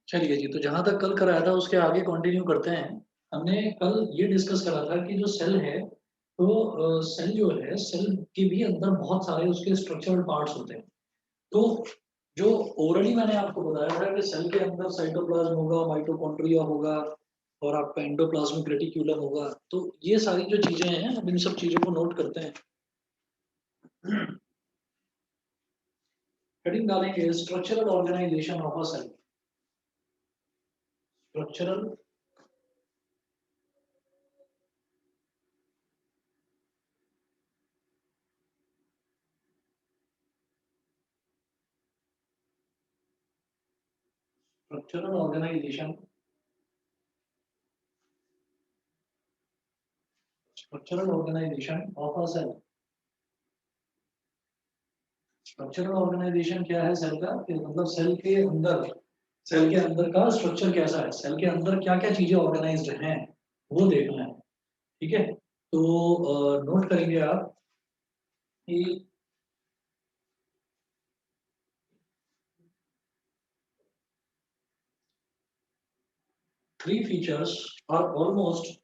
चलिए जी, तो जहाँ तक कल कराया था उसके आगे कंटिन्यू करते हैं। हमने कल ये डिस्कस करा था कि जो सेल है, तो सेल जो है, सेल के भी अंदर बहुत सारे उसके स्ट्रक्चरल पार्ट्स होते हैं। तो जो ओरली मैंने आपको बताया था कि सेल के अंदर साइटोप्लाज्म होगा, माइटोकॉन्ड्रिया होगा और आपका एंडोप्लाज्मिक रेटिक्यूलम होगा। तो ये सारी जो चीजें हैं, अब इन सब चीजों को नोट करते हैं। हेडिंग डालेंगे structural organisation of a cell. Structural structural organisation structural organisation of a cell. Structural organisation क्या है सेल का, कि मतलब सेल के अंदर का स्ट्रक्चर कैसा है, सेल के अंदर क्या क्या चीजें ऑर्गेनाइज्ड हैं, वो देखना है। ठीक है, तो नोट करेंगे आप कि three features are almost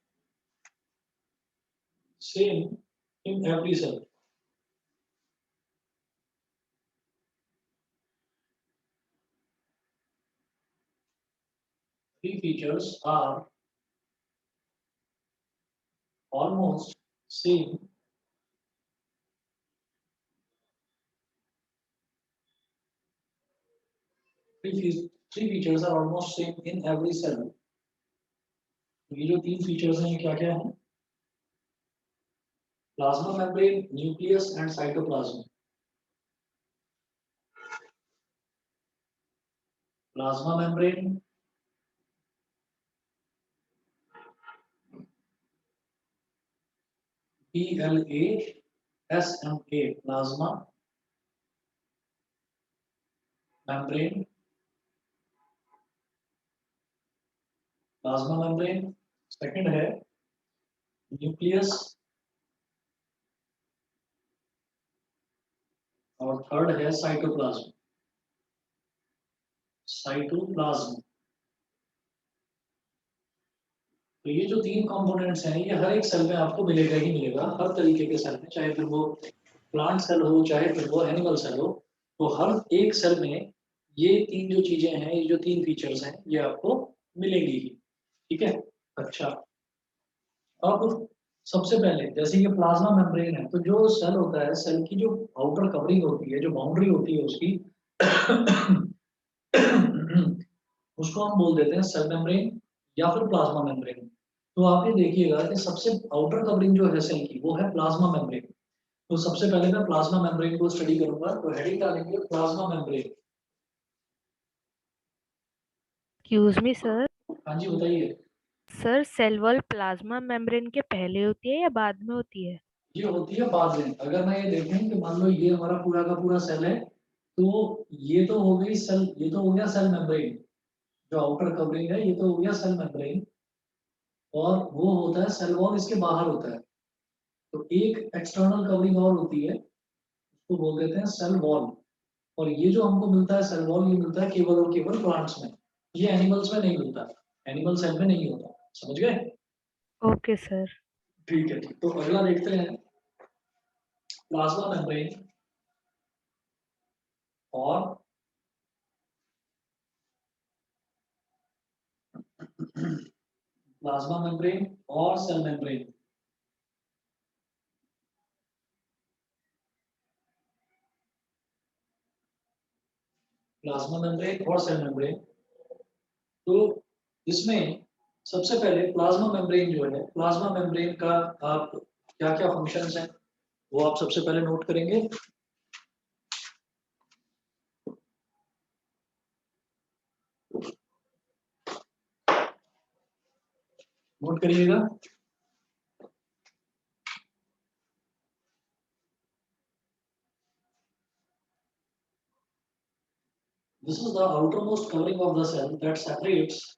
same in every cell. Three features are almost same three features are almost same in every cell. ये जो तीन फीचर्स हैं क्या क्या है? Plasma membrane, nucleus and cytoplasm. Plasma membrane, PLASMA, plasma membrane. Plasma membrane, second है nucleus और third है साइटोप्लाज्म। साइटोप्लाज्म। तो ये जो तीन कंपोनेंट्स हैं, ये हर एक सेल में आपको मिलेगा ही मिलेगा, हर तरीके के सेल में, चाहे फिर वो प्लांट सेल हो चाहे फिर वो एनिमल सेल हो। तो हर एक सेल में ये तीन जो चीजें हैं, ये जो तीन फीचर्स हैं, ये आपको मिलेंगी ही। ठीक है। अच्छा, अब सबसे पहले जैसे ये प्लाज्मा मेम्ब्रेन है, तो जो सेल होता है, सेल की जो आउटर कवरिंग होती है, जो बाउंड्री होती है उसकी, उसको हम बोल देते हैं सेल मेम्ब्रेन या फिर प्लाज्मा मेम्ब्रेन। तो आप ये देखिएगा कि सबसे आउटर कवरिंग जो है सेल की, वो है प्लाज्मा मेम्ब्रेन। तो सबसे पहले मैं प्लाज्मा मेम्ब्रेन को स्टडी करूंगा, तो हेडिंग डालेंगे plasma membrane. Excuse me sir. हाँ जी, बताइए। Sir cell wall plasma membrane के पहले होती है या बाद में होती है? ये होती है बाद में। अगर मैं ये देखें कि मान लो ये हमारा पूरा का पूरा सेल है, तो ये तो हो गई सेल, ये तो हो गया सेल मेम्ब्रेन, जो आउटर कवरिंग है, ये तो हो गया सेल मेम्ब्रेन। और वो होता है सेल वॉल, इसके बाहर होता है। तो एक एक्सटर्नल कवरिंग और होती है, उसको बोल देते हैं सेल वॉल। और ये जो हमको मिलता है सेल वॉल, ये मिलता है केवल और केवल प्लांट्स में। ये एनिमल्स में नहीं मिलता, एनिमल सेल में नहीं होता। समझ गए? Okay sir. ठीक है, ठीक। तो अगला देखते हैं प्लाज्मा मेम्ब्रेन और प्लाज्मा मेम्ब्रेन और सेल मेम्ब्रेन। प्लाज्मा मेम्ब्रेन और सेल मेम्ब्रेन। तो इसमें सबसे पहले प्लाज्मा मेम्ब्रेन जो है, प्लाज्मा मेम्ब्रेन का आप क्या क्या फंक्शंस हैं, वो आप सबसे पहले नोट करेंगे। नोट करिएगा। This is the outermost covering of the cell that separates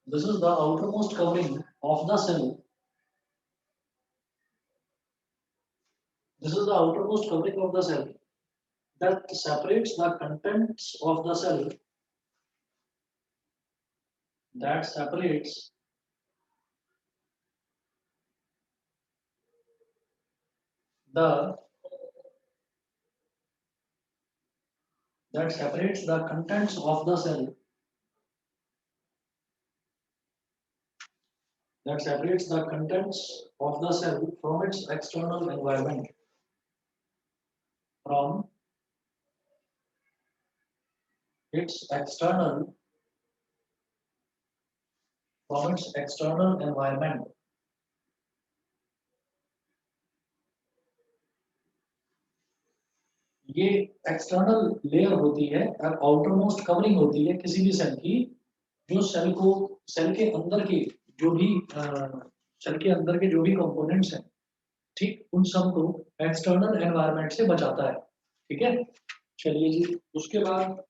This is the outermost covering of the cell. This is the outermost covering of the cell that separates the contents of the cell. That separates the contents of the cell. That separates the contents of the cell from its external environment. From its external environment. ये external layer होती है और outermost covering होती है किसी भी cell की, जो सेल के अंदर के जो भी सेल के अंदर के जो भी कंपोनेंट्स हैं, ठीक, उन सब को एक्सटर्नल एनवायरनमेंट से बचाता है। ठीक है, चलिए जी, उसके बाद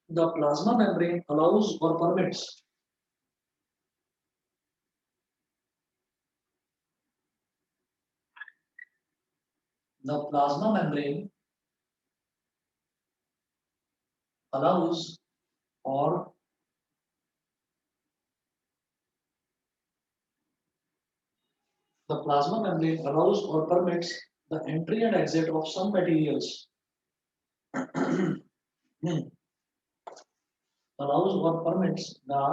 द प्लाज्मा मेम्ब्रेन अलाउज और permits the plasma membrane allows or the plasma membrane allows or permits the entry and exit of some materials. Allows or permits the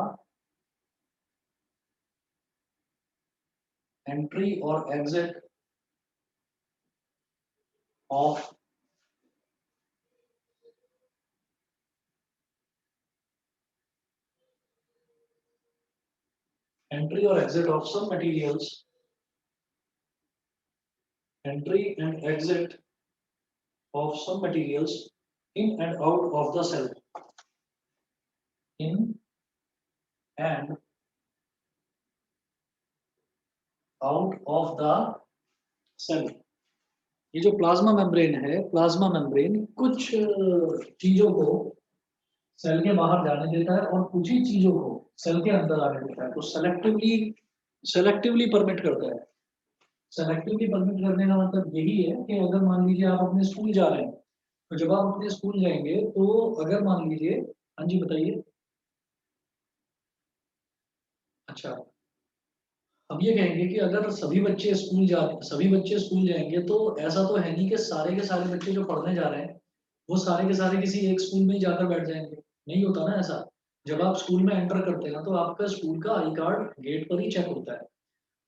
entry or exit of some materials, entry and exit of some materials in and out of the cell, in and out of the cell. ये जो plasma membrane है, plasma membrane कुछ चीजों को cell के बाहर जाने देता है और कुछ ही चीजों को सेल के अंदर आने देता है, तो सेलेक्टिवली परमिट करता है। सेलेक्टिवली परमिट करने का मतलब यही है कि अगर मान लीजिए आप अपने स्कूल जा रहे हैं, तो जब आप अपने स्कूल जाएंगे तो अगर मान लीजिए, हाँ जी बताइए। अच्छा, अब ये कहेंगे कि अगर सभी बच्चे स्कूल जाएंगे तो ऐसा तो है नहीं कि सारे के सारे बच्चे जो पढ़ने जा रहे हैं वो सारे के सारे किसी एक स्कूल में ही जाकर बैठ जाएंगे, नहीं होता ना ऐसा। जब आप स्कूल में एंटर करते हैं तो आपका स्कूल का आई कार्ड गेट पर ही चेक होता है,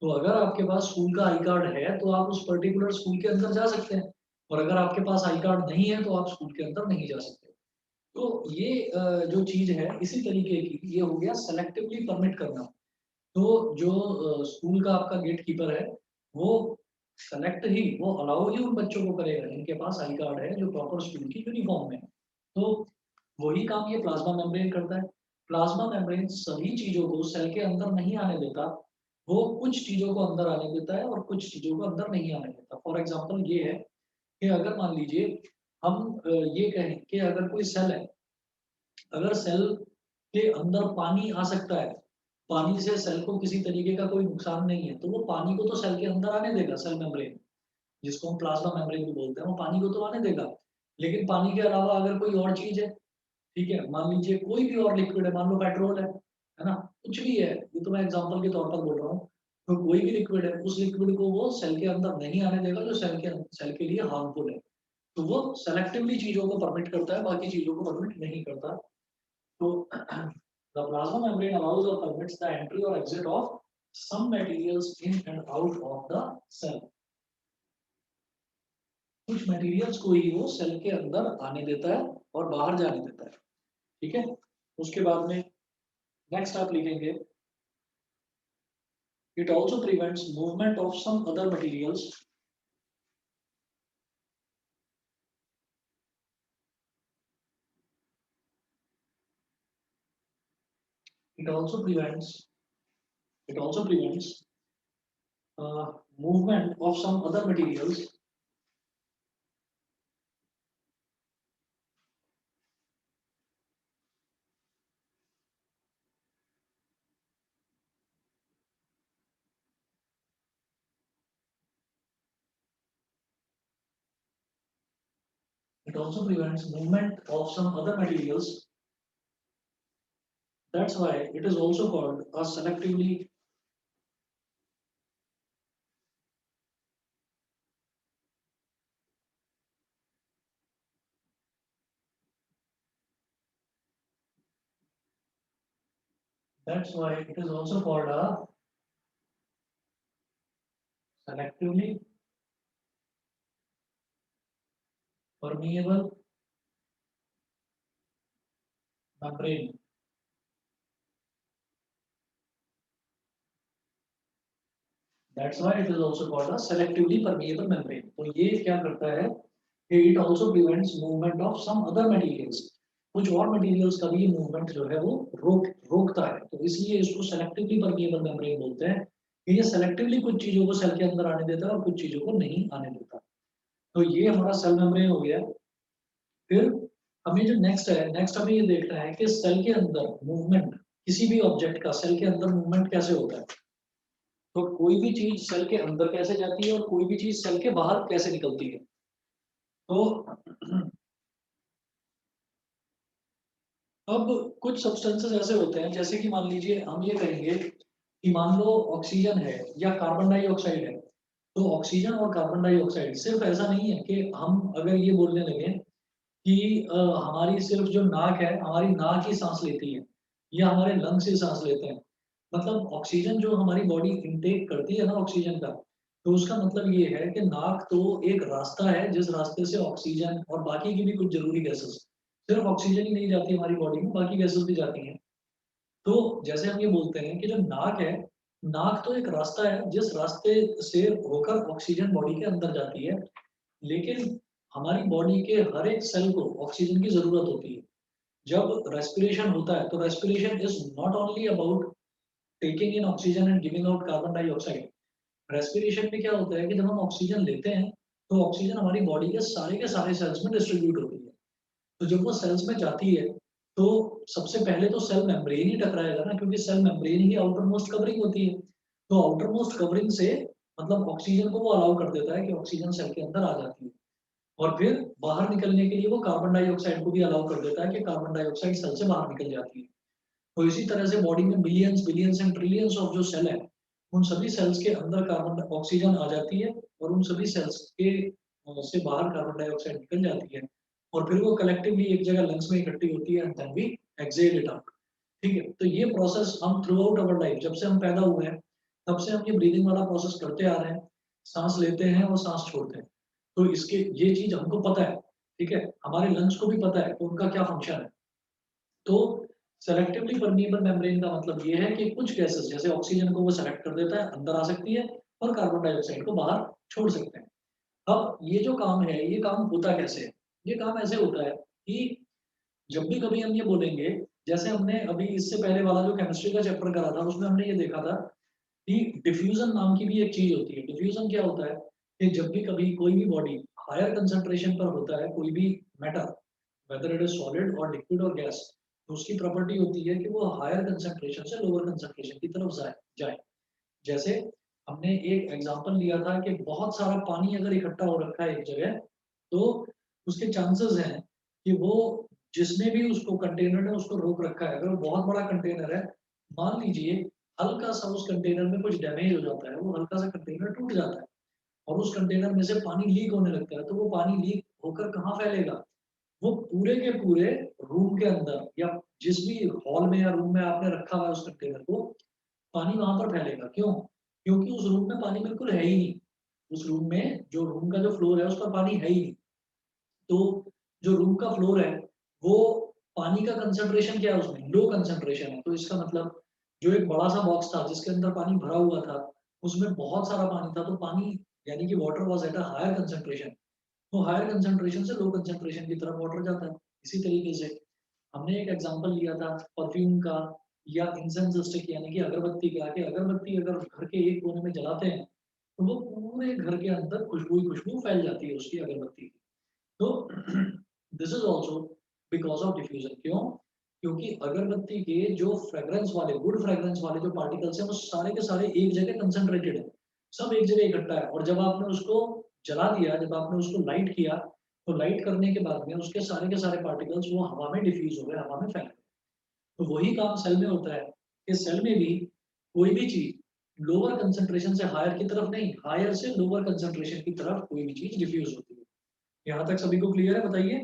तो अगर आपके पास स्कूल का आई कार्ड है तो आप उस पर्टिकुलर स्कूल के अंदर जा सकते हैं, और अगर आपके पास आई कार्ड नहीं है तो आप स्कूल के अंदर नहीं जा सकते। तो ये जो चीज है इसी तरीके की, ये हो गया सेलेक्टिवली परमिट करना। तो जो स्कूल का आपका गेट कीपर है वो वो अलाउ ही उन बच्चों को करेगा जिनके पास आई कार्ड है, जो प्रॉपर स्कूल की यूनिफॉर्म में है। तो वही काम ये प्लाज्मा मेम्ब्रेन करता है। प्लाज्मा मेम्ब्रेन सभी चीजों को सेल के अंदर नहीं आने देता, वो कुछ चीजों को अंदर आने देता है और कुछ चीजों को अंदर नहीं आने देता। फॉर एग्जाम्पल ये है कि अगर मान लीजिए हम ये कहें कि अगर कोई सेल है, अगर सेल के अंदर पानी आ सकता है, पानी से सेल को किसी तरीके का कोई नुकसान नहीं है, तो वो पानी को तो सेल के अंदर आने देगा, सेल मेम्ब्रेन जिसको हम प्लाज्मा मेम्ब्रेन भी बोलते हैं, वो पानी को तो आने देगा। लेकिन पानी के अलावा अगर कोई और चीज है, ठीक है, मान लीजिए कोई भी और लिक्विड है, मान लो पेट्रोल है ना, कुछ भी है, ये तो मैं एग्जांपल के तौर पर बोल रहा हूँ, तो कोई भी लिक्विड है, उस लिक्विड को वो सेल के अंदर नहीं आने देगा जो सेल के लिए हार्मफुल है। तो वो सेलेक्टिवली चीजों को परमिट करता है, बाकी चीजों को परमिट नहीं करता। तो the plasma membrane allows or permits the entry or exit of some materials in and out of the cell. कुछ मटेरियल्स को ही वो सेल के अंदर आने देता है और बाहर जाने देता है। ठीक है, उसके बाद में नेक्स्ट आप लिखेंगे, it also prevents movement of some other materials. It also prevents movement of some other materials It also prevents movement of some other materials. That's why it is also called a selectively. That's why it is also called a selectively permeable membrane. That's why it is also called a selectively permeable membrane. तो ये क्या करता है कि it also prevents movement of some other materials. कुछ और materials का भी ये movement जो है वो रोकता है, तो इसलिए इसको selectively permeable membrane बोलते हैं कि ये selectively कुछ चीजों को सेल के अंदर आने देता है और कुछ चीजों को नहीं आने देता। तो ये हमारा सेल मेम्ब्रेन हो गया। फिर हमें जो नेक्स्ट हमें ये देखना है कि सेल के अंदर मूवमेंट, किसी भी ऑब्जेक्ट का सेल के अंदर मूवमेंट कैसे होता है। तो कोई भी चीज सेल के अंदर कैसे जाती है और कोई भी चीज सेल के बाहर कैसे निकलती है। तो अब कुछ सब्सटेंसेस ऐसे होते हैं, जैसे कि मान लीजिए हम ये कहेंगे कि मान लो ऑक्सीजन है या कार्बन डाइऑक्साइड है। तो ऑक्सीजन और कार्बन डाइऑक्साइड सिर्फ ऐसा नहीं है कि हम अगर ये बोलने लगे कि हमारी सिर्फ जो नाक है, हमारी नाक ही सांस लेती है या हमारे लंग्स ही सांस लेते हैं। मतलब ऑक्सीजन जो हमारी बॉडी इनटेक करती है ना ऑक्सीजन का, तो उसका मतलब ये है कि नाक तो एक रास्ता है जिस रास्ते से ऑक्सीजन और बाकी की भी कुछ जरूरी गैसेस, सिर्फ ऑक्सीजन ही नहीं जाती हमारी बॉडी में, बाकी गैसेस भी जाती हैं। तो जैसे हम ये बोलते हैं कि जो नाक है, नाक तो एक रास्ता है जिस रास्ते से होकर ऑक्सीजन बॉडी के अंदर जाती है। लेकिन हमारी बॉडी के हर एक सेल को ऑक्सीजन की जरूरत होती है। जब रेस्पिरेशन होता है तो respiration is not only about taking in oxygen and giving out carbon dioxide. Respiration में क्या होता है कि जब हम ऑक्सीजन लेते हैं तो ऑक्सीजन हमारी बॉडी के सारे सेल्स में डिस्ट्रीब्यूट होती है। तो जब वो सेल्स में जाती है तो सबसे पहले तो सेल मेम्ब्रेन ही टकराएगा ना, क्योंकि सेल मेम्ब्रेन ही आउटर मोस्ट कवरिंग होती है। तो आउटर मोस्ट कवरिंग से मतलब ऑक्सीजन को वो अलाउ कर देता है कि ऑक्सीजन सेल के अंदर आ जाती है। और फिर बाहर निकलने के लिए वो कार्बन डाइऑक्साइड को भी अलाउ कर देता है कि कार्बन डाइऑक्साइड सेल से बाहर निकल जाती है। तो इसी तरह से बॉडी में millions billions and trillions of जो सेल है, उन सभी सेल्स के अंदर कार्बन ऑक्सीजन आ जाती है और उन सभी सेल्स के से बाहर कार्बन डाइऑक्साइड निकल जाती है और फिर वो कलेक्टिवली एक जगह लंग्स में इकट्ठी होती है and then we exhale it out. ठीक है, तो ये प्रोसेस हम थ्रू आउट अवर लाइफ, जब से हम पैदा हुए हैं तब से हम ये ब्रीदिंग वाला प्रोसेस करते आ रहे हैं। सांस लेते हैं और सांस छोड़ते हैं। तो इसके ये चीज हमको पता है। ठीक है, हमारे लंग्स को भी पता है कि उनका क्या फंक्शन है। तो सेलेक्टिवली परमिएबल मेम्ब्रेन का मतलब ये है कि कुछ गैसेस जैसे ऑक्सीजन को वो सेलेक्ट कर देता है, अंदर आ सकती है, और कार्बन डाइऑक्साइड को बाहर छोड़ सकते हैं। अब ये जो काम है, ये काम होता कैसे है? ये काम ऐसे होता है कि जब भी कभी हम ये बोलेंगे, जैसे हमने अभी इससे पहले वाला जो केमिस्ट्री का चैप्टर करा था उसमें हमने ये देखा था कि डिफ्यूजन नाम की भी एक चीज होती है। डिफ्यूजन क्या होता है कि जब भी कभी कोई भी बॉडी हायर कंसंट्रेशन पर होता है, कोई भी matter, whether it is solid और लिक्विड और गैस, तो उसकी प्रॉपर्टी होती है कि वो हायर कंसंट्रेशन से लोअर कंसंट्रेशन की तरफ जाए। जैसे हमने एक एग्जांपल लिया था कि बहुत सारा पानी अगर इकट्ठा हो रखा है एक जगह, तो उसके चांसेस हैं कि वो जिसने भी उसको कंटेनर ने उसको रोक रखा है, अगर वो बहुत बड़ा कंटेनर है, मान लीजिए हल्का सा उस कंटेनर में कुछ डैमेज हो जाता है, वो हल्का सा कंटेनर टूट जाता है और उस कंटेनर में से पानी लीक होने लगता है, तो वो पानी लीक होकर कहाँ फैलेगा? वो पूरे के पूरे रूम के अंदर या जिस भी हॉल में या रूम में आपने रखा हुआ है उस कंटेनर को, पानी वहां पर फैलेगा। क्यों? क्योंकि उस रूम में पानी बिल्कुल है ही नहीं। उस रूम में जो रूम का जो फ्लोर है उस पर पानी है ही नहीं। तो जो रूम का फ्लोर है वो पानी का कंसंट्रेशन क्या है उसमें? लो कंसंट्रेशन है। तो इसका मतलब जो एक बड़ा सा बॉक्स था जिसके अंदर पानी भरा हुआ था, उसमें बहुत सारा पानी था, तो पानी यानी कि water was at a higher concentration. तो हायर कंसंट्रेशन से लो कंसंट्रेशन की तरफ वाटर जाता है। इसी तरीके से हमने एक एग्जांपल लिया था परफ्यूम का या इंसेंस स्टिक यानी कि अगरबत्ती का, कि अगरबत्ती अगर घर के एक कोने में जलाते हैं तो वो पूरे घर के अंदर खुशबू ही खुशबू फैल जाती है उसकी अगरबत्ती की। तो this is also because of diffusion. क्यों? क्योंकि अगरबत्ती के जो फ्रेग्रेंस वाले, गुड फ्रेग्रेंस वाले जो पार्टिकल्स हैं वो सारे के सारे एक जगह कंसंट्रेटेड है, सब एक जगह इकट्ठा है। और जब आपने उसको जला दिया, जब आपने उसको लाइट किया, तो लाइट करने के बाद में उसके सारे के सारे पार्टिकल्स वो हवा में डिफ्यूज हो गए, हवा में फैल गए। तो वही काम सेल में होता है कि सेल में भी कोई भी चीज लोअर कंसंट्रेशन से हायर की तरफ नहीं, हायर से लोअर कंसंट्रेशन की तरफ कोई भी चीज डिफ्यूज होती है। यहाँ तक सभी को क्लियर है? बताइए।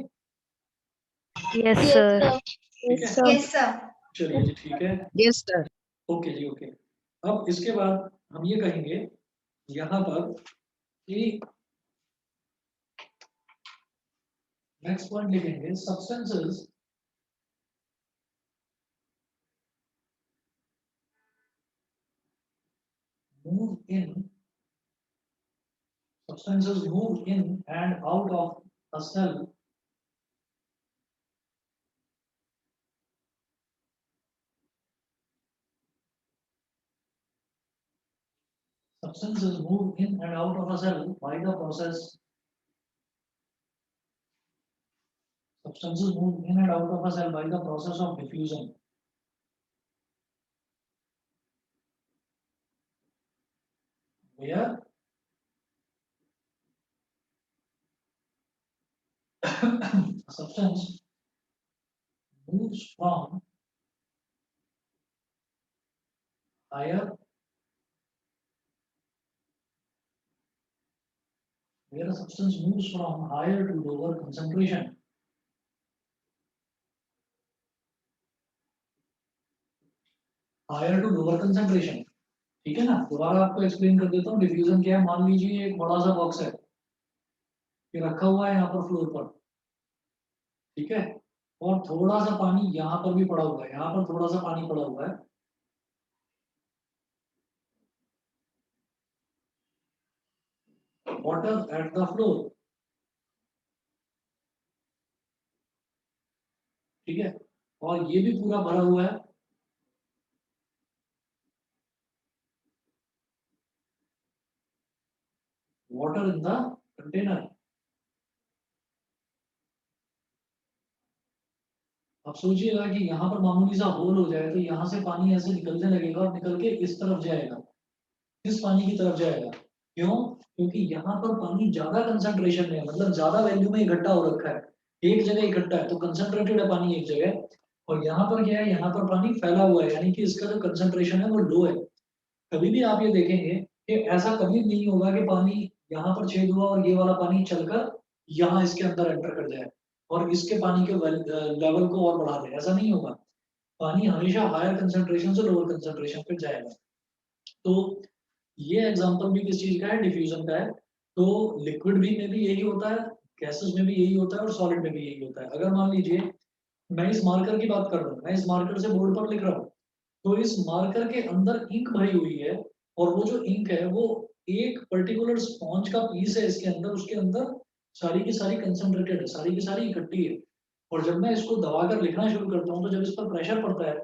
Yes sir. ठीक है, यस सर। चलिए जी, ठीक है, यस सर। ओके जी, ओके। अब इसके बाद हम ये कहेंगे यहाँ पर कि नेक्स्ट पॉइंट लिखेंगे, substances move in substances move in and out of a cell substances move in and out of a cell by the process substances move in and out of a cell by the process of diffusion where a substance moves from higher where a substance moves from higher to lower concentration higher to lower concentration। ठीक है ना, दोबारा आपको explain कर देता हूँ diffusion क्या है। मान लीजिए एक बड़ा सा बॉक्स है, ये रखा हुआ है यहाँ पर फ्लोर पर, ठीक है, और थोड़ा सा पानी यहाँ पर भी पड़ा हुआ है, यहाँ पर थोड़ा सा पानी पड़ा हुआ है, वाटर एट द फ्लोर, ठीक है, और ये भी पूरा भरा हुआ है, वाटर इन द कंटेनर। अब सोचिएगा कि यहाँ पर मामूली सा होल हो जाए तो यहाँ से पानी ऐसे निकलने लगेगा और निकल के इस तरफ जाएगा, इस पानी की तरफ जाएगा। क्यों? क्योंकि यहाँ पर पानी ज्यादा कंसंट्रेशन में है, मतलब ज्यादा वैल्यू में इकट्ठा हो रखा है, एक जगह इकट्ठा है तो कंसंट्रेटेड है पानी एक जगह, और यहाँ पर क्या है, यहाँ पर पानी फैला हुआ है, यानी कि इसका जो कंसंट्रेशन है वो लो है। कभी भी आप ये देखेंगे कि ऐसा कभी नहीं होगा कि पानी यहाँ पर छेद हुआ और ये वाला पानी चलकर यहाँ इसके अंदर एंटर कर जाए और इसके पानी के लेवल को और बढ़ा दे, ऐसा नहीं होगा। पानी हमेशा हायर कंसंट्रेशन से लोअर कंसंट्रेशन पे जाएगा। तो ये एग्जांपल भी किस चीज का है, डिफ्यूजन का है। तो लिक्विड भी में भी यही होता है, गैसेस में भी यही होता है और सॉलिड में भी यही होता है। अगर मान लीजिए मैं इस मार्कर की बात कर रहा हूँ, मैं इस मार्कर से बोर्ड पर लिख रहा हूँ, तो इस मार्कर के अंदर इंक भरी हुई है, और वो जो इंक है वो एक पर्टिकुलर स्पॉन्ज का पीस है इसके अंदर, उसके अंदर सारी की सारी कंसंट्रेटेड है, सारी की सारी इकट्ठी है। और जब मैं इसको दबाकर लिखना शुरू करता हूँ तो जब इस पर प्रेशर पड़ता है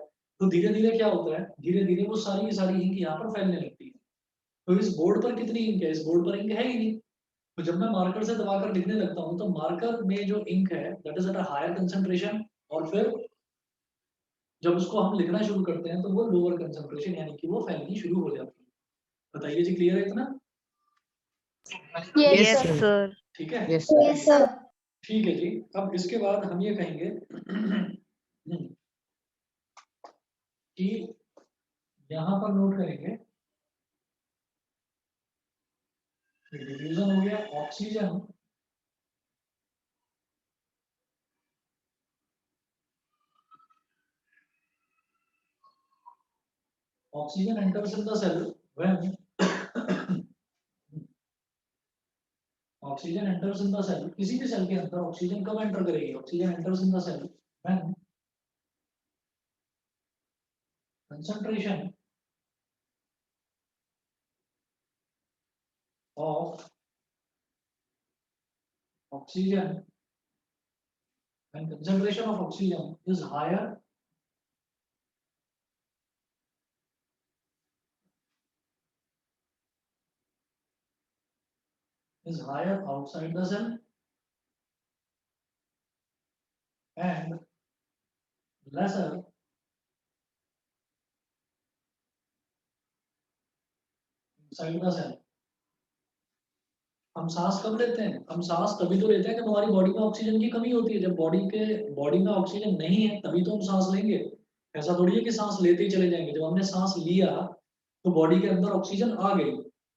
तो धीरे धीरे क्या होता है, धीरे धीरे वो सारी की सारी इंक यहाँ पर फैलने लगती है। तो इस बोर्ड पर कितनी इंक है, इस बोर्ड पर इंक है ही नहीं। तो जब मैं मार्कर से दबाकर लिखने लगता हूँ तो मार्कर में जो इंक है that is at a higher concentration, और फिर जब उसको हम लिखना शुरू करते हैं तो वो लोअर कंसंट्रेशन यानी कि वो फैलनी शुरू हो जाती है। बताइए जी, क्लियर है इतना? Yes yes sir. सर। ठीक है, यस सर। Yes sir. ठीक है जी। अब इसके बाद हम ये कहेंगे कि यहाँ पर नोट करेंगे, डिफ्यूजन हो गया, oxygen oxygen enters in the cell when oxygen enters in the cell, किसी भी सेल के अंदर ऑक्सीजन कब एंटर करेगी, oxygen enters in the cell when concentration of oxygen when concentration of oxygen is higher outside the cell and lesser inside the cell। हम सांस कब लेते हैं? हम सांस तभी तो लेते हैं जब हमारी बॉडी में ऑक्सीजन की कमी होती है। जब बॉडी में ऑक्सीजन नहीं है तभी तो हम सांस लेंगे। ऐसा थोड़ी है कि सांस लेते ही चले जाएंगे। जब हमने सांस लिया तो बॉडी के अंदर ऑक्सीजन आ गई,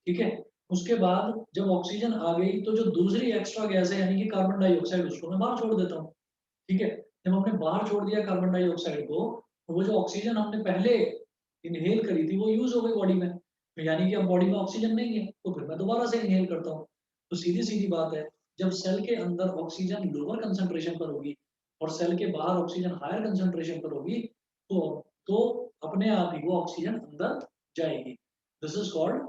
ठीक है। उसके बाद जब ऑक्सीजन आ गई तो जो दूसरी एक्स्ट्रा गैस है यानी कि कार्बन डाइऑक्साइड, उसको मैं बाहर छोड़ देता हूँ, ठीक है। जब हमने बाहर छोड़ दिया कार्बन डाइऑक्साइड को, तो वो जो ऑक्सीजन हमने पहले इनहेल करी थी वो यूज हो गई बॉडी में, तो यानी कि अब बॉडी में ऑक्सीजन नहीं है, तो फिर मैं दोबारा से इनहेल करता हूँ। तो सीधी सीधी बात है, जब सेल के अंदर ऑक्सीजन लोअर कंसंट्रेशन पर होगी और सेल के बाहर ऑक्सीजन हायर कंसंट्रेशन पर होगी, तो अपने आप ही वो ऑक्सीजन अंदर जाएगी। This is called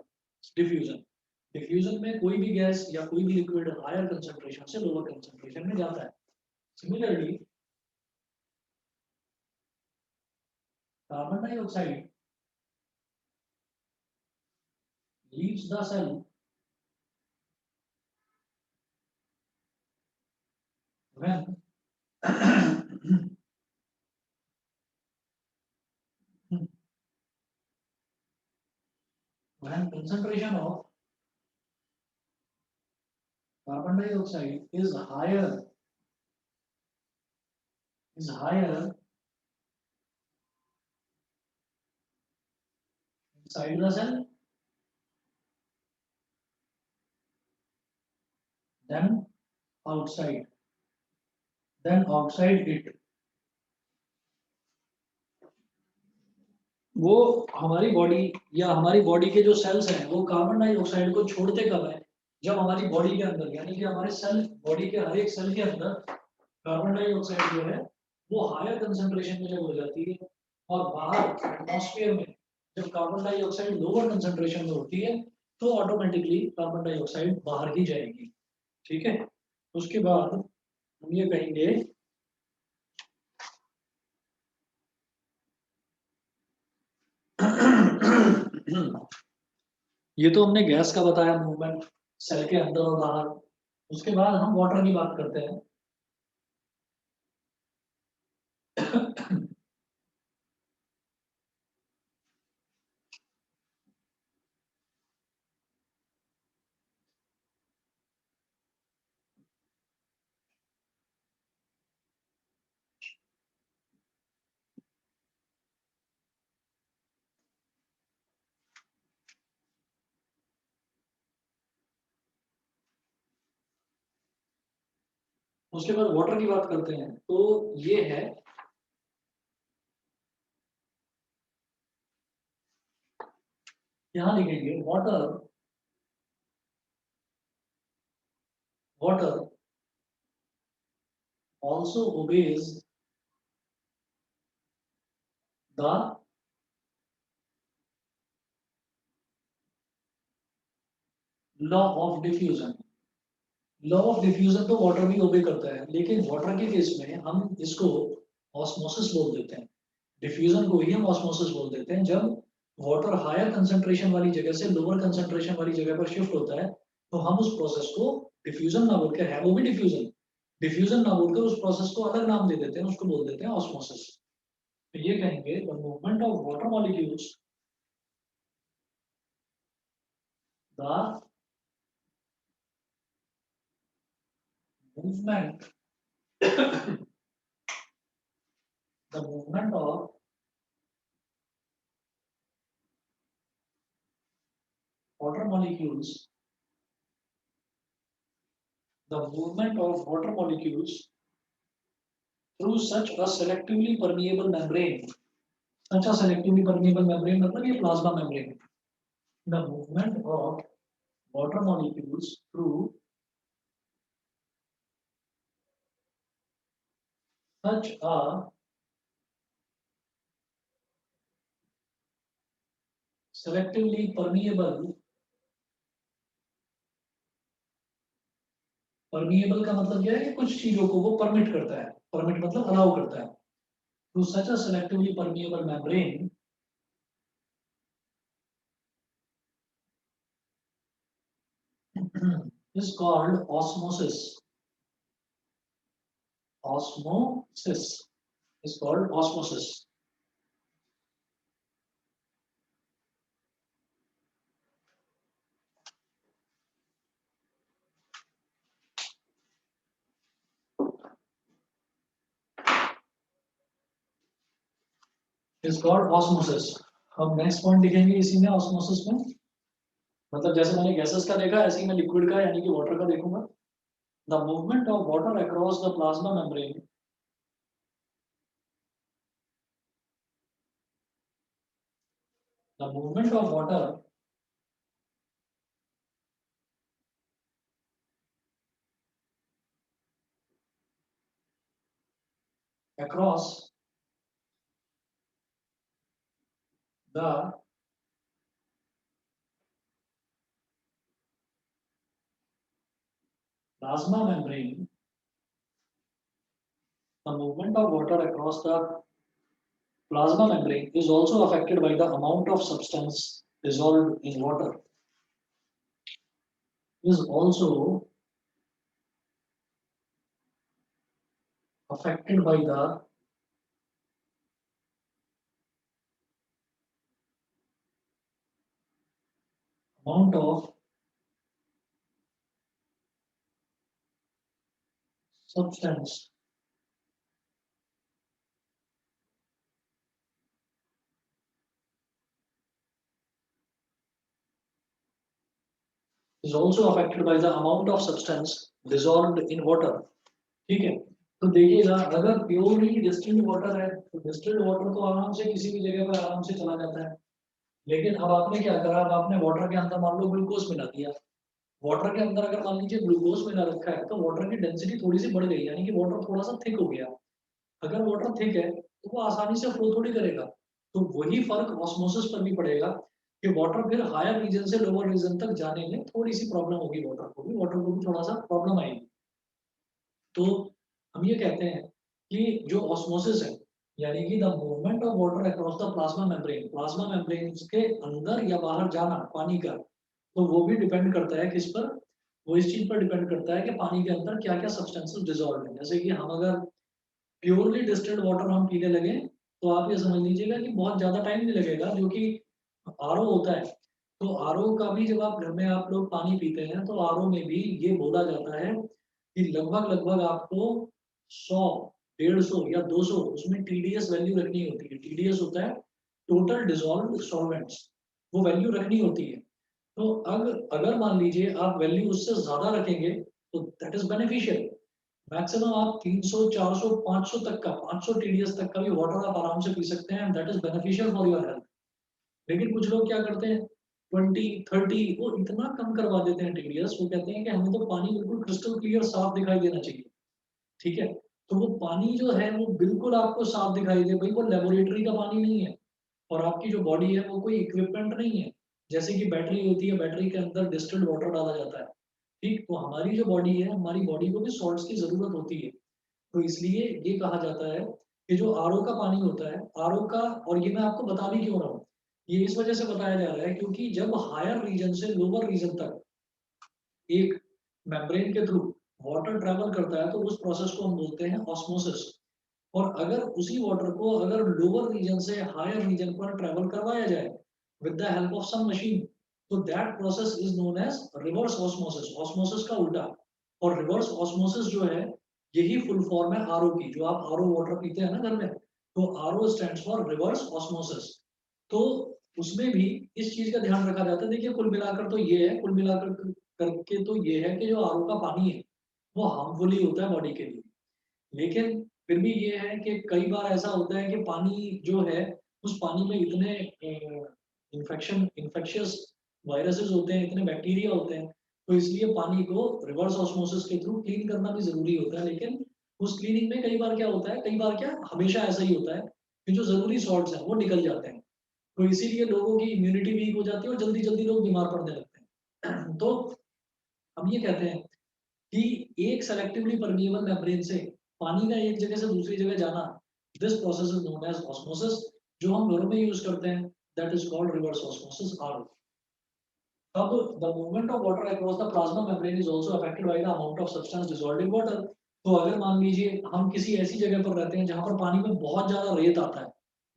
diffusion. Diffusion में कोई भी गैस या कोई भी लिक्विड हायर कंसंट्रेशन से लोअर कंसंट्रेशन में जाता है। Similarly carbon dioxide leaves the cell when when concentration of carbon dioxide is higher inside the cell than outside it, वो हमारी बॉडी या हमारी बॉडी के जो सेल्स हैं वो कार्बन डाइऑक्साइड को छोड़ते कब है? जब हमारी बॉडी के अंदर यानी कि हमारे सेल, बॉडी के हर एक सेल के अंदर कार्बन डाइऑक्साइड जो है वो हायर कंसंट्रेशन में जब हो जाती है, और बाहर एटमॉस्फेयर में जब कार्बन डाइऑक्साइड लोअर कंसंट्रेशन में होती है, तो ऑटोमेटिकली कार्बन डाइऑक्साइड बाहर ही जाएगी, ठीक है। उसके बाद हम ये कहेंगे ये तो हमने गैस का बताया मूवमेंट सेल के अंदर और बाहर। उसके बाद हम वाटर की बात करते हैं। उसके बाद वाटर की बात करते हैं, तो ये है यहाँ लिखेंगे water water also obeys the law of diffusion. Law of diffusion तो वाटर भी ओबे करता है, लेकिन वाटर के केस में हम इसको ऑस्मोसिस बोल देते हैं। डिफ्यूजन को ही हम ऑस्मोसिस बोल देते हैं। जब वाटर हायर कंसंट्रेशन वाली जगह से लोअर कंसंट्रेशन वाली जगह पर शिफ्ट होता है, तो हम उस प्रोसेस को डिफ्यूजन ना बोलकर, है वो भी डिफ्यूजन, डिफ्यूजन ना बोलकर उस प्रोसेस को अलग नाम दे देते हैं, उसको बोल देते हैं ऑस्मोसिस। तो ये कहेंगे the movement of water molecules, the movement the movement of water molecules, the movement of water molecules through such a selectively permeable membrane, such a selectively permeable membrane मतलब ये plasma membrane, the movement of water molecules through such a selectively permeable, permeable का मतलब क्या है कि कुछ चीजों को वो परमिट करता है, परमिट मतलब अलाउ करता है, through such a selectively permeable membrane is called osmosis. Osmosis is called osmosis. Is called osmosis. हम नेक्स्ट पॉइंट लिखेंगे इसी में ऑस्मोसिस में, मतलब जैसे मैंने गैसेस का देखा ऐसे ही मैं लिक्विड का यानी कि वाटर का देखूंगा। The movement of water across the plasma membrane, the movement of water across the plasma membrane, the movement of water across the plasma membrane is also affected by the amount of substance dissolved in water. Is also affected by the amount of substance is also affected by the amount of substance dissolved in water. ठीक है, तो देखिएगा अगर purely distilled water है तो distilled water तो आराम से किसी भी जगह पर आराम से चला जाता है। लेकिन अब आपने क्या करा, अब आपने वाटर के अंदर मान लो ग्लूकोज मिला दिया। वाटर के अंदर अगर मान लीजिए ग्लूकोज मिला रखा है तो वाटर की डेंसिटी थोड़ी सी बढ़ गई, यानी कि वाटर थोड़ा सा थिक हो गया। अगर वाटर थिक है तो वो आसानी से फ्लो थोड़ी करेगा। तो वही फर्क ऑस्मोसिस पर भी पड़ेगा कि वाटर फिर हायर रीजन से लोअर रीजन तक जाने में थोड़ी सी प्रॉब्लम होगी, वाटर को भी थोड़ा सा प्रॉब्लम आएगी। तो हम ये कहते हैं कि जो ऑस्मोसिस है यानी कि the movement of water across the plasma membrane के अंदर या बाहर जाना पानी का, तो वो भी डिपेंड करता है किस पर, वो इस चीज पर डिपेंड करता है कि पानी के अंदर क्या क्या सब्सटेंसेस डिजॉल्व है। जैसे कि हम अगर प्योरली डिस्टिल्ड वाटर हम पीने लगे तो आप ये समझ लीजिएगा कि बहुत ज्यादा टाइम नहीं लगेगा, जो कि आरओ होता है। तो आरओ का भी जब आप घर में आप लोग पानी पीते हैं तो आरओ में भी ये बोला जाता है कि लगभग लगभग आपको 100, 150 या 200 उसमें टीडीएस वैल्यू रखनी होती है। टीडीएस होता है टोटल डिजॉल्व सॉल्वेंट्स, वो वैल्यू रखनी होती है। तो अगर मान लीजिए आप वैल्यू उससे ज्यादा रखेंगे तो दैट इज बेनिफिशियल। मैक्सिमम आप 300, 400, 500 तक का, 500 टीडीएस तक का भी वाटर आप आराम से पी सकते हैं, that is beneficial for your health. लेकिन कुछ लोग क्या करते हैं 20, 30 वो इतना कम करवा देते हैं टीडीएस, वो कहते हैं कि हमें तो पानी बिल्कुल क्रिस्टल क्लियर साफ दिखाई देना चाहिए। ठीक है, तो वो पानी जो है वो बिल्कुल आपको साफ दिखाई दे, भाई वो लेबोरेटरी का पानी नहीं है और आपकी जो बॉडी है वो कोई इक्विपमेंट नहीं है। जैसे कि बैटरी होती है, बैटरी के अंदर डिस्टिल्ड वाटर डाला जाता है। ठीक, तो हमारी जो बॉडी है, हमारी बॉडी को भी सॉल्ट्स की जरूरत होती है। तो इसलिए ये कहा जाता है कि जो आरओ का पानी होता है, आरओ का, और ये मैं आपको बता भी क्यों रहा हूँ, ये इस वजह से बताया जा रहा है क्योंकि जब हायर रीजन से लोअर रीजन तक एक मेम्ब्रेन के थ्रू वाटर ट्रेवल करता है तो उस प्रोसेस को हम बोलते हैं ऑस्मोसिस। और अगर उसी वाटर को अगर लोअर रीजन से हायर रीजन पर ट्रेवल करवाया जाए with the help of some machine, तो that process is known as reverse osmosis, osmosis का उल्टा। और रिवर्स ऑस्मोसिस जो है यही फुल फॉर्म है आरओ की। जो आप आरओ वाटर पीते हैं ना घर में, तो RO stands for reverse osmosis. तो उसमें भी इस चीज का ध्यान रखा जाता है। देखिए कुल मिलाकर तो ये है, कुल मिलाकर करके तो ये है कि जो आरओ का पानी है वो हार्मफुल ही होता है बॉडी के लिए। लेकिन फिर भी ये है कि कई बार ऐसा होता है कि पानी जो है उस पानी में इतने इन्फेक्शियस वायरसेस होते हैं, इतने बैक्टीरिया होते हैं, तो इसलिए पानी को रिवर्स ऑस्मोसिस के थ्रू क्लीन करना भी जरूरी होता है। लेकिन उस क्लीनिंग में कई बार क्या होता है, कई बार क्या हमेशा ऐसा ही होता है कि जो जरूरी सॉल्ट्स हैं वो निकल जाते हैं। तो इसीलिए लोगों की इम्यूनिटी वीक हो जाती है और जल्दी जल्दी लोग बीमार पड़ने लगते हैं। तो हम ये कहते हैं कि एक सेलेक्टिवली परमिएबल मेम्ब्रेन से पानी का एक जगह से दूसरी जगह जाना, this process is known as osmosis. जो हम घरों में यूज करते हैं that is called reverse osmosis, RO. अब the movement of water across the plasma membrane is also affected by the amount of substance dissolved in water. तो अगर मान लीजिए हम किसी ऐसी जगह पर रहते हैं जहां पर पानी में बहुत ज्यादा रेत आता है,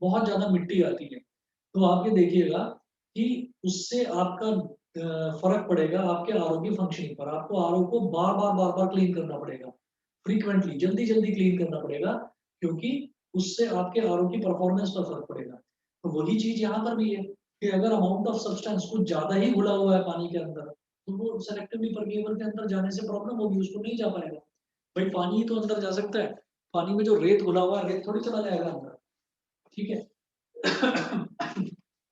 बहुत ज्यादा मिट्टी आती है, तो आप ये देखिएगा कि उससे आपका फर्क पड़ेगा आपके आरओ की फंक्शनिंग पर। आपको आरओ को बार बार क्लीन करना पड़ेगा, फ्रीक्वेंटली, जल्दी जल्दी क्लीन करना पड़ेगा। क्योंकि उससे आपके आरओ की परफॉर्मेंस पर फर्क पड़ेगा। तो वही चीज यहाँ पर भी है कि अगर अमाउंट ऑफ सब्सटेंस कुछ ज्यादा ही घुला हुआ है पानी के अंदर, तो वो सेलेक्टिवली परमिएबल के अंदर जाने से प्रॉब्लम होगी, उसको नहीं जा पाएगा। भाई पानी ही तो अंदर जा सकता है, पानी में जो रेत घुला हुआ है रेत थोड़ी चला जाएगा अंदर, ठीक है।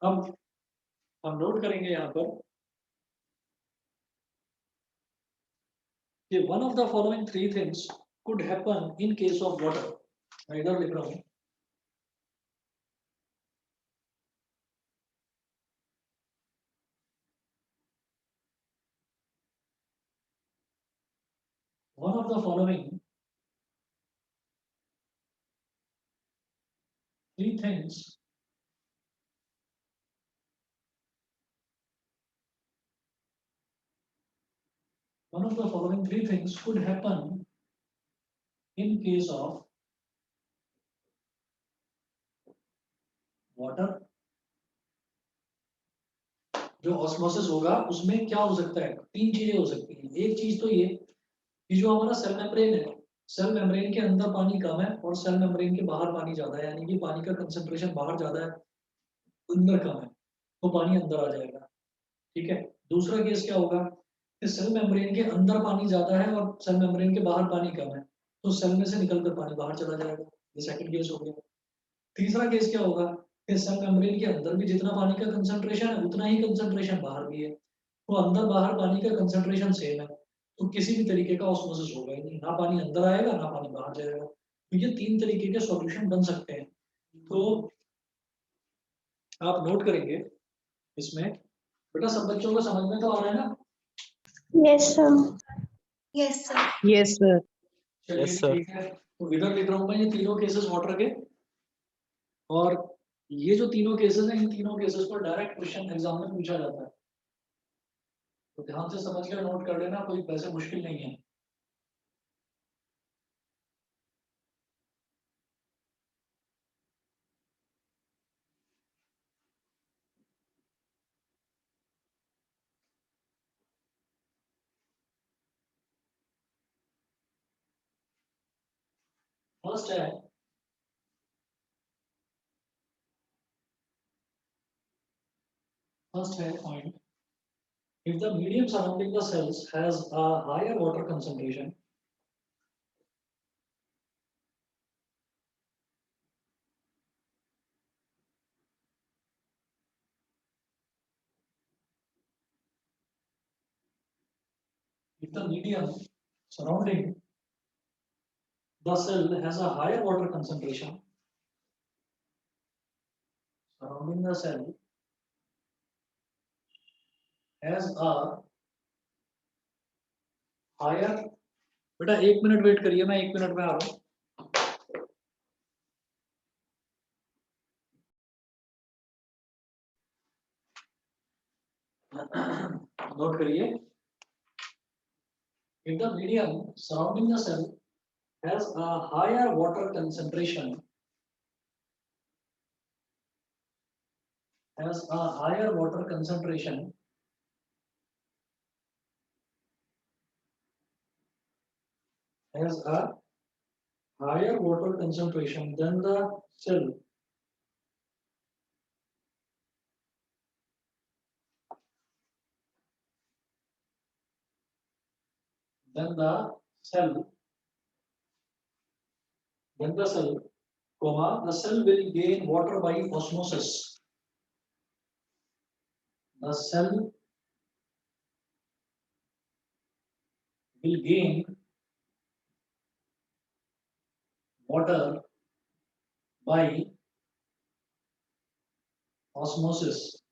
अब हम नोट करेंगे यहाँ पर कि one of the following three things could happen in case of water। मैं इधर लिख रहा हूँ। One of the following three things one of the following three things could happen in case of water। जो ऑस्मोसिस होगा उसमें क्या हो सकता है, तीन चीजें हो सकती हैं। एक चीज तो ये कि जो हमारा सेल मेम्ब्रेन है, सेल मेम्ब्रेन के अंदर पानी कम है और सेल मेम्ब्रेन के बाहर पानी ज्यादा है, यानी कि पानी का कंसंट्रेशन बाहर ज्यादा है, अंदर कम है, तो पानी अंदर आ जाएगा, ठीक है। दूसरा केस क्या होगा कि सेल मेम्ब्रेन के अंदर पानी ज्यादा है और सेल मेम्ब्रेन के बाहर पानी कम है, तो सेल में से निकलकर पानी बाहर चला जाएगा, ये सेकंड केस हो गया। तीसरा केस क्या होगा कि सेल मेम्ब्रेन के अंदर भी जितना पानी का कंसंट्रेशन है उतना ही कंसंट्रेशन बाहर भी है, तो अंदर बाहर पानी का कंसंट्रेशन सेम है, तो किसी भी तरीके का ऑस्मोसिस होगा ही नहीं, ना पानी अंदर आएगा ना पानी बाहर जाएगा। तो ये तीन तरीके के सॉल्यूशन बन सकते हैं। तो आप नोट करेंगे इसमें, बेटा सब बच्चों को समझ में तो आ रहा है ना? Yes, sir. Yes, sir. Yes, sir. चलिए Yes, sir. ठीक है, तो इधर लिख रहा हूँ मैं ये तीनों केसेस वाटर के, और ये जो तीनों केसेस हैं इन तीनों केसेस पर डायरेक्ट क्वेश्चन एग्जाम में पूछा जाता है, तो ध्यान से समझ कर नोट कर लेना, कोई वैसे मुश्किल नहीं है। फर्स्ट है point, if the medium surrounding the cells has a higher water concentration, if the medium surrounding the cell has a higher water concentration, surrounding the cell has a higher, बेटा एक मिनट वेट करिए, मैं एक minute में आ रहा हूँ। Note करिए, if the medium surrounding the cell has a higher water concentration, has a higher water concentration has a higher water concentration than the cell then the cell comma the cell will gain water by osmosis, the cell will gain water by osmosis,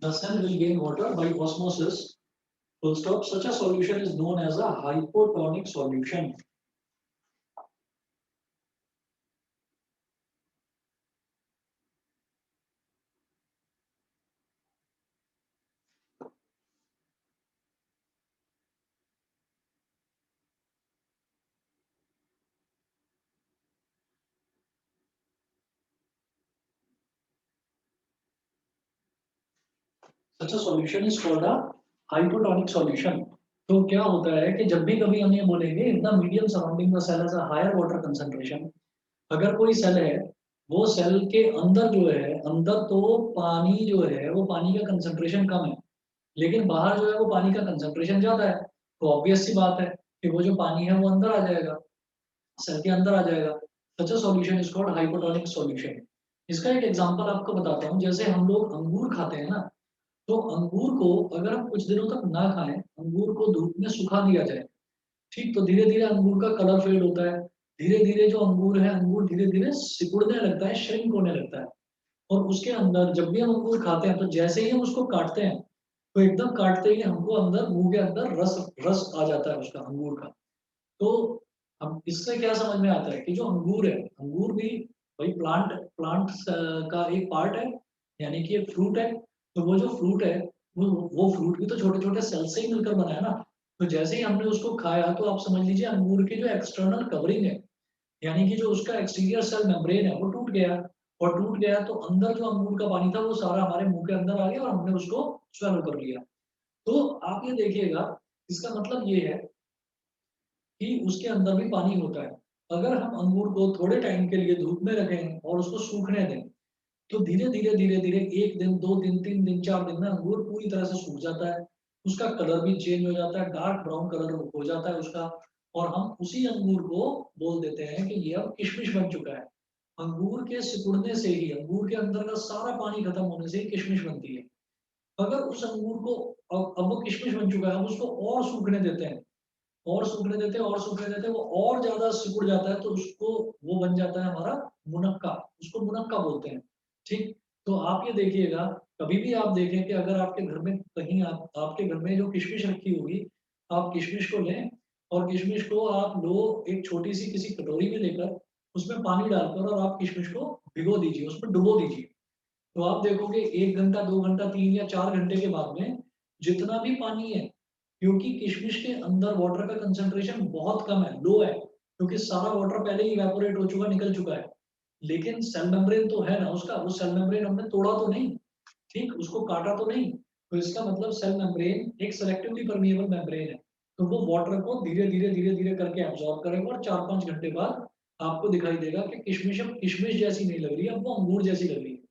the cell will gain water by osmosis, full stop. Such a solution is known as a hypotonic solution। Such a solution is called a hypotonic solution। तो क्या होता है कि जब भी कभी हम ये बोलेंगे the medium surrounding the cell has a higher water concentration, अगर कोई सेल है, वो सेल के अंदर जो है, अंदर तो पानी जो है वो पानी का कंसंट्रेशन कम है, लेकिन बाहर जो है वो पानी का कंसंट्रेशन ज्यादा है, तो ऑब्वियस सी बात है कि वो जो पानी है वो अंदर आ जाएगा, सेल के अंदर आ जाएगा। Such a solution is called hypotonic solution. इसका एक एग्जांपल आपको बताता हूँ, जैसे हम लोग अंगूर खाते हैं ना, तो अंगूर को अगर हम कुछ दिनों तक ना खाएं, अंगूर को धूप में सुखा दिया जाए, ठीक, तो धीरे धीरे अंगूर का कलर फेड होता है, धीरे धीरे जो अंगूर है, अंगूर धीरे धीरे सिकुड़ने लगता है, श्रिंक होने लगता है, और उसके अंदर जब भी हम अंगूर खाते हैं तो जैसे ही हम उसको काटते हैं, तो एकदम काटते ही हमको अंदर, मुंह के अंदर रस रस आ जाता है उसका, अंगूर का। तो हम इससे क्या समझ में आता है कि जो अंगूर है, अंगूर भी वही प्लांट प्लांट का एक पार्ट है, यानी कि एक फ्रूट है। तो वो जो फ्रूट है, वो फ्रूट भी तो छोटे छोटे सेल से ही मिलकर बना है ना। तो जैसे ही हमने उसको खाया, तो आप समझ लीजिए अंगूर की जो एक्सटर्नल कवरिंग है, यानी कि जो उसका एक्सटीरियर सेल मेम्ब्रेन है, वो टूट गया, और टूट गया तो अंदर जो अंगूर का पानी था वो सारा हमारे मुंह के अंदर आ गया और हमने उसको स्वेलो कर लिया। तो आप ये देखिएगा, इसका मतलब ये है कि उसके अंदर भी पानी होता है। अगर हम अंगूर को थोड़े टाइम के लिए धूप में रखें और उसको सूखने दें, तो धीरे धीरे 1 दिन 2 दिन 3 दिन 4 दिन में अंगूर पूरी तरह से सूख जाता है, उसका कलर भी चेंज हो जाता है, डार्क ब्राउन कलर हो जाता है उसका, और हम उसी अंगूर को बोल देते हैं कि ये अब किशमिश बन चुका है। अंगूर के सिकुड़ने से ही, अंगूर के अंदर का सारा पानी खत्म होने से ही किशमिश बनती है। अगर उस अंगूर को, अब वो किशमिश बन चुका है, हम उसको और सूखने देते हैं, और सूखने देते हैं, और सूखने देते हैं, वो और ज्यादा सिकुड़ जाता है, तो उसको, वो बन जाता है हमारा मुनक्का, उसको मुनक्का बोलते हैं। ठीक, तो आप ये देखिएगा, कभी भी आप देखें कि अगर आपके घर में कहीं, आपके घर में जो किशमिश रखी होगी, आप किशमिश को लें, और किशमिश को आप लो, एक छोटी सी किसी कटोरी में लेकर, उसमें पानी डालकर, और आप किशमिश को भिगो दीजिए, उसमें डुबो दीजिए। तो आप देखोगे 1 घंटा 2 घंटा 3 या 4 घंटे के बाद में, जितना भी पानी है, क्योंकि किशमिश के अंदर वाटर का कंसंट्रेशन बहुत कम है, लो है, क्योंकि सारा वाटर पहले ही इवेपोरेट हो चुका, निकल चुका है, लेकिन सेल मेम्ब्रेन तो है ना उसका, वो सेल मेम्ब्रेन हमने तोड़ा तो नहीं, ठीक, उसको काटा तो नहीं, तो इसका मतलब सेल मेम्ब्रेन एक सेलेक्टिवली परमिएबल मेम्ब्रेन है, तो वो वाटर को धीरे धीरे करके एब्जॉर्ब करेगा, और 4-5 घंटे बाद आपको दिखाई देगा कि किशमिश अब किशमिश जैसी नहीं लग रही है, अब वो अंगूर जैसी लग रही है,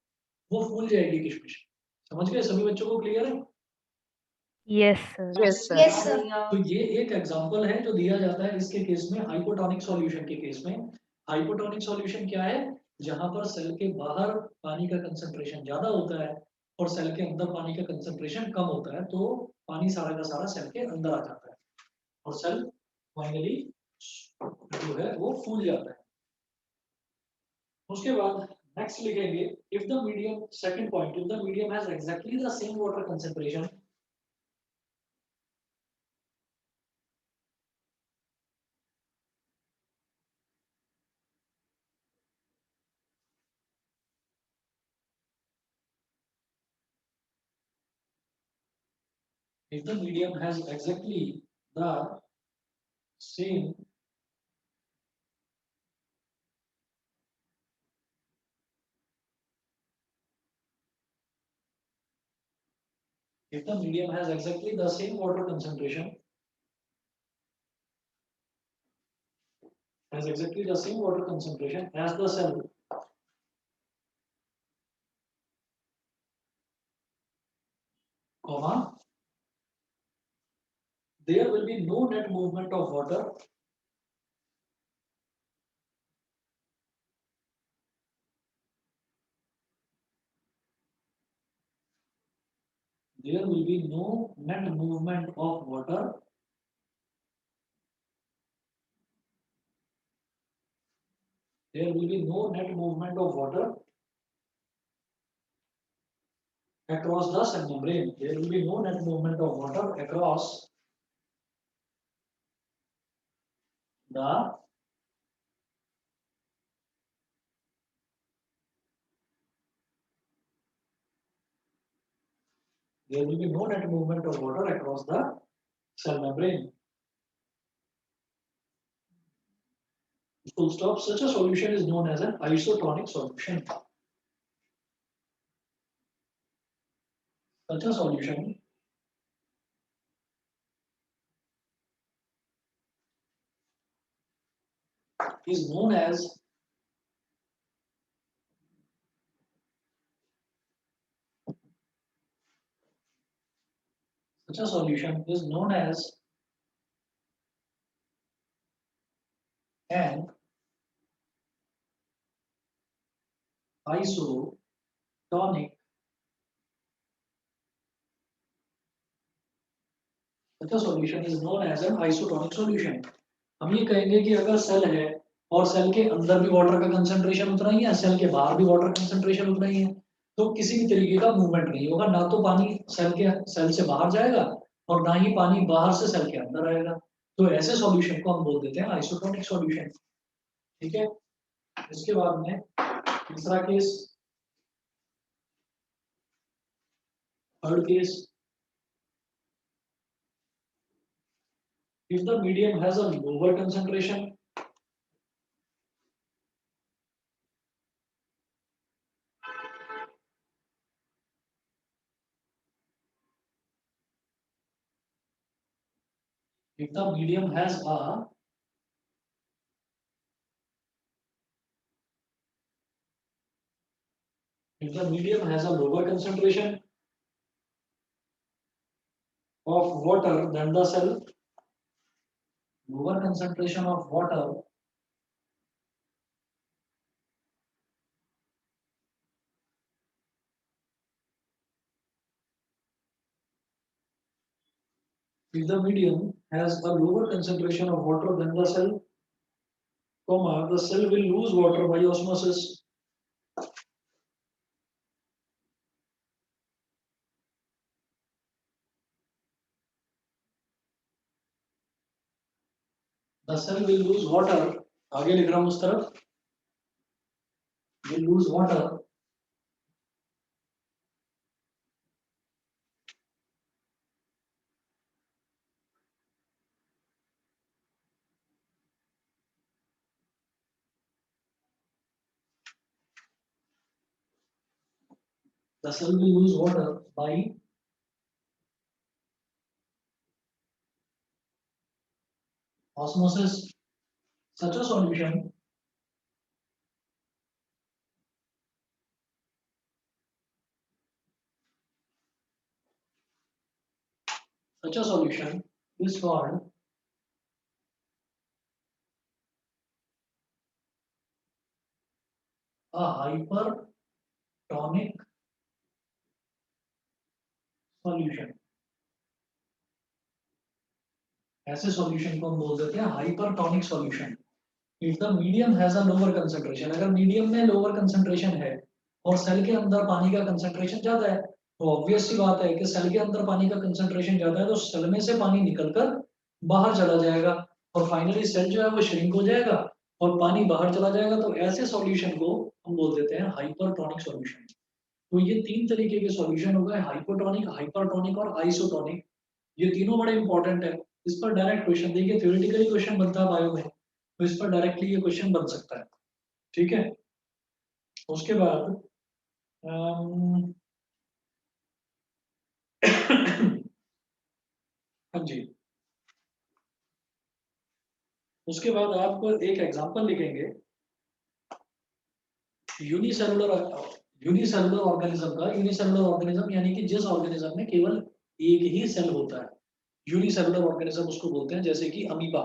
वो फूल जाएगी किशमिश। समझ गए? सभी बच्चों को क्लियर है? Yes sir. Yes, sir. Yes, sir. तो ये एक एग्जांपल है जो दिया जाता है इसके केस में, हाइपोटोनिक सॉल्यूशन के केस में। हाइपोटोनिक सॉल्यूशन क्या है? जहां पर सेल के बाहर पानी का कंसंट्रेशन ज्यादा होता है, और सेल के अंदर पानी का कंसंट्रेशन कम होता है, तो पानी सारा का सारा सेल के अंदर आ जाता है, और सेल फाइनली जो है वो फूल जाता है। उसके बाद नेक्स्ट लिखेंगे, if the medium, second point, if the medium has exactly the same water concentration, if the medium has exactly the same if the medium has exactly the same water concentration, has exactly the same water concentration as the cell, comma, there will be no net movement of water there will be no net movement of water there will be no net movement of water across the cell membrane. There will be no net movement of water across the there will be no net movement of water across the cell membrane. Full stop. Such a solution is known as an isotonic solution. Such a solution is known as such a solution is known as an isotonic. Such a solution is known as an isotonic solution. हम ये कहेंगे कि अगर cell है और cell के अंदर भी वाटर का कंसंट्रेशन उतना ही है, सेल के बाहर भी वाटर कंसंट्रेशन उतना ही है, तो किसी भी तरीके का मूवमेंट नहीं होगा, ना तो पानी सेल से बाहर जाएगा और ना ही पानी बाहर से सेल के अंदर आएगा। तो ऐसे सॉल्यूशन को हम बोल देते हैं आइसोटोनिक सॉल्यूशन। ठीक है, इसके बाद में तीसरा case, third case, if the medium has a lower concentration, if the medium has a lower concentration of water than the cell, lower concentration of water if the medium has a lower concentration of water than the cell, comma, the cell will lose water by osmosis. The cell will lose water, आगे लिख रहा हूं उस तरफ, will lose water by osmosis. Such a solution is called a hypertonic solution. ऐसे solution को हम बोल देते हैं hypertonic solution. If the medium has a lower concentration, अगर मीडियम में लोअर कंसंट्रेशन है और सेल के अंदर पानी का कंसंट्रेशन ज्यादा है, तो ऑब्वियस सी बात है कि सेल के अंदर पानी का कंसंट्रेशन ज्यादा है तो सेल में से पानी निकलकर बाहर चला जाएगा और फाइनली सेल जो है वो श्रिंक हो जाएगा और पानी बाहर चला जाएगा। तो ऐसे सॉल्यूशन को हम बोल देते हैं हाइपरटोनिक सॉल्यूशन। तो ये तीन तरीके के सॉल्यूशन हो गए, हाइपोटोनिक, हाइपरटोनिक और आइसोटोनिक। ये तीनों बड़े इंपॉर्टेंट है। इस पर डायरेक्ट क्वेश्चन, देखिए थ्योरेटिकली क्वेश्चन बनता है बायो में, तो इस पर डायरेक्टली ये क्वेश्चन बन सकता है। ठीक है, उसके बाद हाँ जी, उसके बाद आप एक एग्जांपल लिखेंगे यूनिसेलुलर ऑर्गेनिज्म का। यूनिसेलुलर ऑर्गेनिज्म यानी कि जिस ऑर्गेनिज्म में केवल एक ही सेल होता है, यूनिसेलुलर ऑर्गेनिज्म उसको बोलते हैं, जैसे कि अमीबा।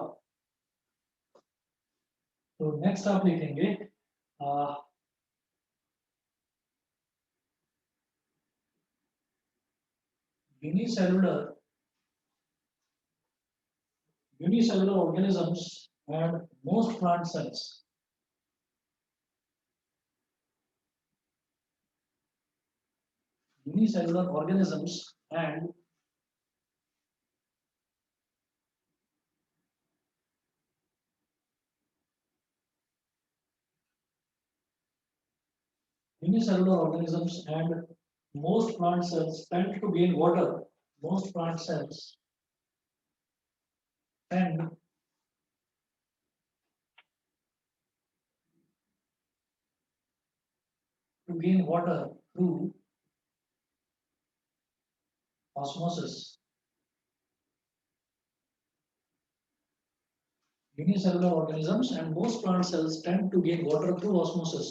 तो नेक्स्ट आप लिखेंगे unicellular organisms and most plant cells. Unicellular organisms and most plant cells tend to gain water. Most plant cells tend to gain water through osmosis. unicellular organisms and most plant cells tend to gain water through osmosis.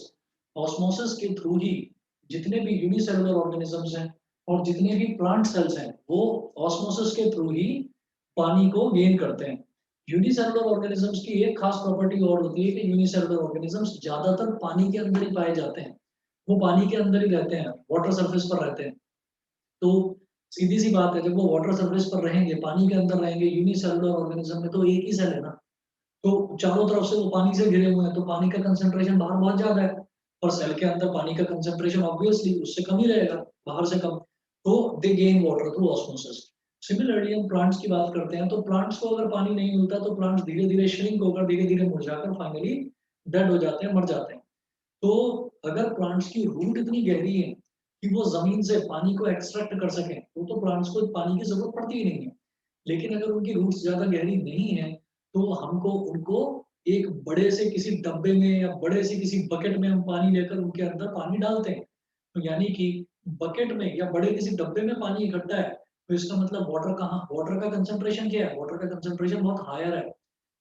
Osmosis के through ही जितने भी unicellular organisms हैं और जितने भी plant cells हैं वो osmosis के थ्रू ही पानी को गेन करते हैं। यूनिसेलुलर ऑर्गेनिजम्स की एक खास प्रॉपर्टी और होती है कि यूनिसेलुलर ऑर्गेनिजम्स ज्यादातर पानी के अंदर ही पाए जाते हैं, वो पानी के अंदर ही रहते हैं, वाटर सरफेस पर रहते हैं। तो सीधी सी बात है, जब वो वाटर सरफेस पर रहेंगे, पानी के अंदर रहेंगे, यूनिसेलुलर ऑर्गेनिज्म में तो एक ही सेल है ना, तो चारों तरफ से वो पानी से घिरे हुए हैं, तो पानी का कंसंट्रेशन बाहर बहुत ज्यादा है और सेल के अंदर पानी का कंसंट्रेशन ऑब्वियसली उससे कम ही रहेगा, बाहर से कम। तो दे gain water through osmosis. Similarly हम प्लांट्स की बात करते हैं, तो प्लांट्स को अगर पानी नहीं मिलता तो प्लांट्स धीरे धीरे श्रिंक होकर, धीरे धीरे मुरझाकर फाइनली डेड हो जाते हैं, मर जाते हैं। तो अगर प्लांट्स की रूट इतनी गहरी है कि वो जमीन से पानी को एक्सट्रैक्ट कर सकें, तो प्लांट्स को पानी की जरूरत पड़ती ही नहीं है। लेकिन अगर उनकी रूट्स ज्यादा गहरी नहीं है तो हमको उनको एक बड़े से किसी डब्बे में या बड़े से किसी बकेट में हम पानी लेकर उनके अंदर पानी डालते हैं। तो यानी कि बकेट में या बड़े किसी डब्बे में पानी इकट्ठा है, तो इसका मतलब वाटर का कंसंट्रेशन क्या है? वाटर का कंसंट्रेशन बहुत हायर है।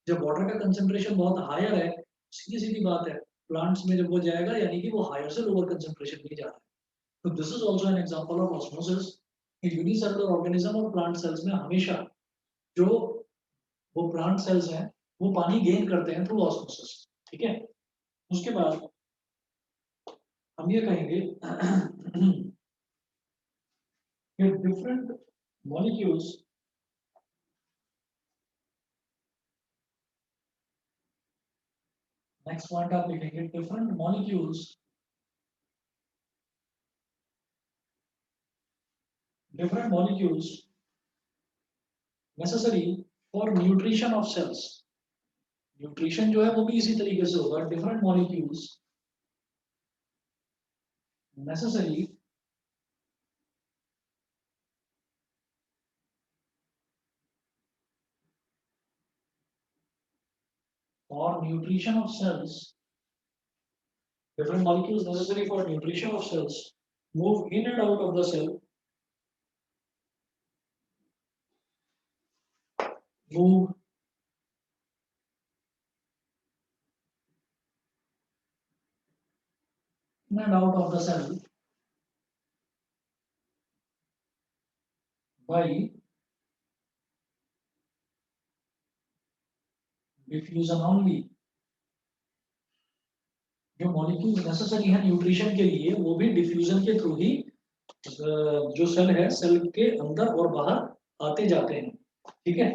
जब वाटर का कंसंट्रेशन बहुत हायर है, सीधी सीधी बात है, प्लांट्स में जब वो जाएगा यानी कि वो हायर से लोअर कंसंट्रेशन में जा रहा है। तो this is also an example of osmosis. Unicellular organism और प्लांट सेल्स में हमेशा जो वो प्लांट सेल्स हैं वो पानी गेन करते हैं थ्रू ऑस्मोसिस। ठीक है, उसके बाद हम ये कहेंगे कि डिफरेंट मॉलिक्यूल्स नेक्स्ट पॉइंट आप लिखेंगे, different molecules necessary for nutrition of cells। Nutrition जो है वो भी इसी तरीके से होगा, different molecules necessary for nutrition of cells, different molecules necessary for nutrition of cells move in and out of the cell, move in and out of the cell by diffusion only। जो molecules necessary है nutrition के लिए वो भी diffusion के through ही जो cell है, cell के अंदर और बाहर आते जाते हैं। ठीक है,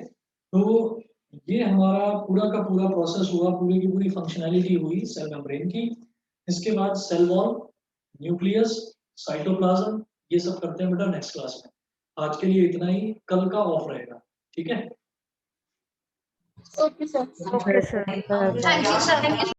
तो ये हमारा पूरा का पूरा प्रोसेस हुआ, पूरी की पूरी फंक्शनैलिटी हुई सेल मेम्ब्रेन की। इसके बाद सेल वॉल, न्यूक्लियस, साइटोप्लाज्म, ये सब करते हैं बेटा नेक्स्ट क्लास में। आज के लिए इतना ही, कल का ऑफ रहेगा। ठीक है, Okay, sir. Okay, sir. Thank you, sir.